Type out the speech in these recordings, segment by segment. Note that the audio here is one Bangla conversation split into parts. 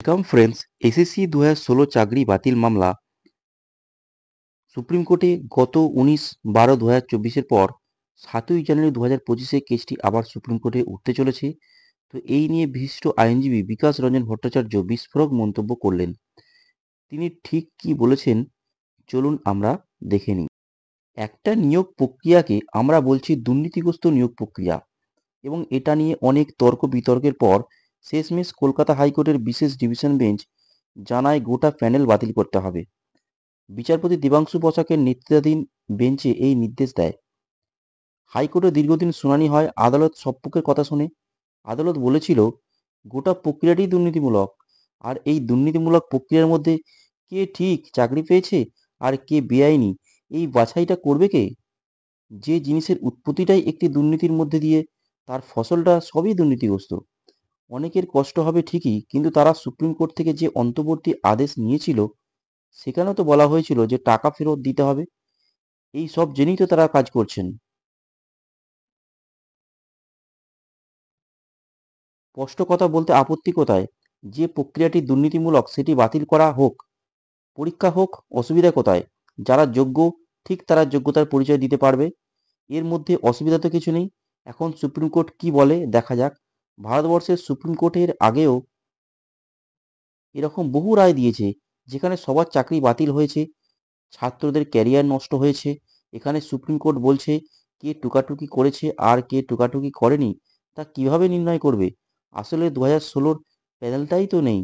Welcome friends. এসএসসি 2016 চাকরি বাতিল মামলা সুপ্রিম কোর্টে গত 19/12/2024 পর 7ই জানুয়ারি 2025 কেসটি আবার সুপ্রিম কোর্টে উঠতে চলেছে। তো এই নিয়ে বিশিষ্ট আইনজীবী বিকাশ রঞ্জন ভট্টাচার্য বিস্ফোরক মন্তব্য করলেন। তিনি ঠিক কি বলেছেন চলুন আমরা দেখে নিই। একটা নিয়োগ প্রক্রিয়াকে আমরা বলছি দুর্নীতিগ্রস্ত নিয়োগ প্রক্রিয়া, এবং এটা নিয়ে অনেক তর্ক বিতর্কের পর শেষমেশ কলকাতা হাইকোর্টের বিশেষ ডিভিশন বেঞ্চ জানায় গোটা প্যানেল বাতিল করতে হবে। বিচারপতি দেবাংশু বসাকের নেতৃত্বাধীন বেঞ্চে এই নির্দেশ দেয়। হাইকোর্টে দীর্ঘদিন শুনানি হয়, আদালত সব পক্ষের কথা শোনে। আদালত বলেছিল গোটা প্রক্রিয়াটি দুর্নীতিমূলক, আর এই দুর্নীতিমূলক প্রক্রিয়ার মধ্যে কে ঠিক চাকরি পেয়েছে আর কে বেআইনি, এই বাছাইটা করবে কে? যে জিনিসের উৎপত্তিটাই একটি দুর্নীতির মধ্যে দিয়ে, তার ফসলটা সবই দুর্নীতিগ্রস্ত। অনেকের কষ্ট হবে ঠিকই, কিন্তু তারা সুপ্রিম কোর্ট থেকে যে অন্তর্বর্তী আদেশ নিয়েছিল সেখানেও তো বলা হয়েছিল যে টাকা ফেরত দিতে হবে। এই সব জেনেই তো তারা কাজ করছেন। স্পষ্ট কথা বলতে আপত্তি কোথায়? যে প্রক্রিয়াটি দুর্নীতিমূলক সেটি বাতিল করা হোক, পরীক্ষা হোক, অসুবিধা কোথায়? যারা যোগ্য ঠিক তারা যোগ্যতার পরিচয় দিতে পারবে, এর মধ্যে অসুবিধা তো কিছু নেই। এখন সুপ্রিম কোর্ট কি বলে দেখা যাক। ভারতবর্ষের সুপ্রিম কোর্টের আগেও এরকম বহু রায় দিয়েছে যেখানে সবার চাকরি বাতিল হয়েছে, ছাত্রদের ক্যারিয়ার নষ্ট হয়েছে। এখানে সুপ্রিম কোর্ট বলছে কে টুকাটুকি করেছে আর কে টুকাটুকি করেনি তা কিভাবে নির্ণয় করবে? আসলে 2016 প্যানেলটাই তো নেই।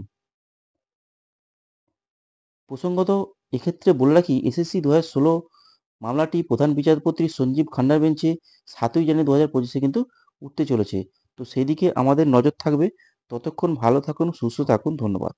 প্রসঙ্গত, এক্ষেত্রে বলে রাখি এসএসসি 2016 মামলাটি প্রধান বিচারপতি সঞ্জীব খান্নার বেঞ্চে 7ই জানুয়ারি 2025 কিন্তু উঠতে চলেছে। তো সেদিকে আমাদের নজর থাকবে। ততক্ষণ ভালো থাকুন, সুস্থ থাকুন। ধন্যবাদ।